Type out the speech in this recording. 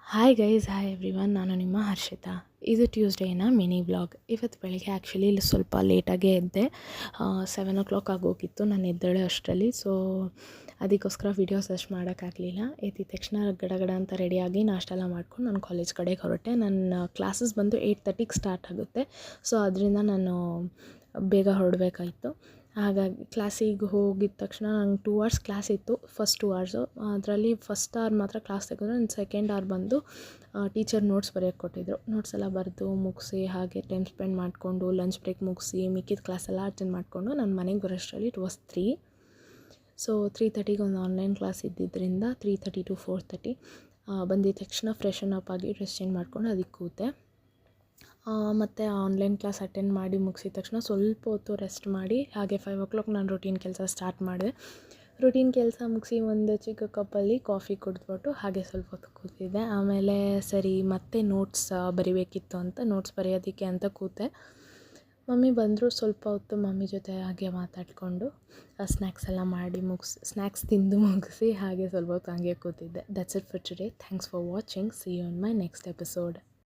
Hi guys, hi everyone. ನಾನು ನಿಮ್ಮ ಹರ್ಷಿತಾ. ಇದು ಟ್ಯೂಸ್ಡೇನ ಮಿನಿ ವ್ಲಾಗ್. ಇವತ್ತು ಬೆಳಿಗ್ಗೆ ಆ್ಯಕ್ಚುಲಿ ಇಲ್ಲಿ ಸ್ವಲ್ಪ ಲೇಟಾಗೇ ಎದ್ದೆ. 7 o'clock ಆಗೋಗಿತ್ತು ನಾನು ಎದ್ದೇಳೋ ಅಷ್ಟರಲ್ಲಿ. ಸೊ ಅದಕ್ಕೋಸ್ಕರ ವೀಡಿಯೋಸ್ ಅಷ್ಟು ಮಾಡೋಕ್ಕಾಗಲಿಲ್ಲ. ಎದ್ದಿದ ತಕ್ಷಣ ಗಡಗಡ ಅಂತ ರೆಡಿಯಾಗಿ ನಾಷ್ಟ ಎಲ್ಲ ಮಾಡ್ಕೊಂಡು ನಾನು ಕಾಲೇಜ್ ಕಡೆಗೆ ಹೊರಟೆ. ನನ್ನ ಕ್ಲಾಸಸ್ ಬಂದು 8:30ಗೆ ಸ್ಟಾರ್ಟ್ ಆಗುತ್ತೆ. ಸೊ ಅದರಿಂದ ನಾನು ಬೇಗ ಹೊರಡಬೇಕಾಯಿತು. ಹಾಗಾಗಿ ಕ್ಲಾಸಿಗೆ ಹೋಗಿದ ತಕ್ಷಣ ನಂಗೆ 2 hours ಕ್ಲಾಸ್ ಇತ್ತು. ಫಸ್ಟ್ 2 hours ಅದರಲ್ಲಿ ಫಸ್ಟ್ ಅವರ್ ಮಾತ್ರ ಕ್ಲಾಸ್ ತೆಗೆದ್ರೆ ನನ್ನ ಸೆಕೆಂಡ್ ಅವರ್ ಬಂದು ಟೀಚರ್ ನೋಟ್ಸ್ ಬರೆಯೋಕ್ಕೆ ಕೊಟ್ಟಿದ್ದರು. ನೋಟ್ಸ್ ಎಲ್ಲ ಬರೆದು ಮುಗಿಸಿ ಹಾಗೆ ಟೈಮ್ ಸ್ಪೆಂಡ್ ಮಾಡಿಕೊಂಡು ಲಂಚ್ ಬ್ರೇಕ್ ಮುಗಿಸಿ ಮಿಕ್ಕಿದ ಕ್ಲಾಸೆಲ್ಲ ಅಟೆಂಡ್ ಮಾಡಿಕೊಂಡು ನಾನು ಮನೆಗೆ ಬರೋಷ್ಟರಲ್ಲಿ ಇಟ್ ವಾಸ್ 3. ಸೊ 3:30ಗೆ ಒಂದು ಆನ್ಲೈನ್ ಕ್ಲಾಸ್ ಇದ್ದಿದ್ದರಿಂದ 3:30 to 4:30 ಬಂದಿದ್ದ ತಕ್ಷಣ ಫ್ರೆಶನ್ ಅಪ್ ಆಗಿ ಡ್ರೆಸ್ ಚೇಂಜ್ ಮಾಡ್ಕೊಂಡು ಅದಕ್ಕೆ ಕೂತೆ. ಮತ್ತು ಆನ್ಲೈನ್ ಕ್ಲಾಸ್ ಅಟೆಂಡ್ ಮಾಡಿ ಮುಗಿಸಿದ ತಕ್ಷಣ ಸ್ವಲ್ಪ ಹೊತ್ತು ರೆಸ್ಟ್ ಮಾಡಿ ಹಾಗೆ 5 o'clock ನಾನು ರೂಟೀನ್ ಕೆಲಸ ಸ್ಟಾರ್ಟ್ ಮಾಡಿದೆ. ರೂಟೀನ್ ಕೆಲಸ ಮುಗಿಸಿ ಒಂದು ಚಿಕ್ಕ ಕಪ್ಪಲ್ಲಿ ಕಾಫಿ ಕುಡಿದ್ಬಿಟ್ಟು ಹಾಗೆ ಸ್ವಲ್ಪ ಹೊತ್ತು ಕೂತಿದ್ದೆ. ಆಮೇಲೆ ಸರಿ ಮತ್ತೆ ನೋಟ್ಸ್ ಬರಿಬೇಕಿತ್ತು ಅಂತ ನೋಟ್ಸ್ ಬರೆಯೋದಕ್ಕೆ ಅಂತ ಕೂತೆ. ಮಮ್ಮಿ ಬಂದರು. ಸ್ವಲ್ಪ ಹೊತ್ತು ಮಮ್ಮಿ ಜೊತೆ ಹಾಗೆ ಮಾತಾಡಿಕೊಂಡು ಸ್ನ್ಯಾಕ್ಸ್ ಎಲ್ಲ ಮಾಡಿ ಸ್ನ್ಯಾಕ್ಸ್ ತಿಂದು ಮುಗಿಸಿ ಹಾಗೆ ಸ್ವಲ್ಪ ಹೊತ್ತು ಹಾಗೆ ಕೂತಿದ್ದೆ. That's it for today. Thanks for watching. See you in my next episode.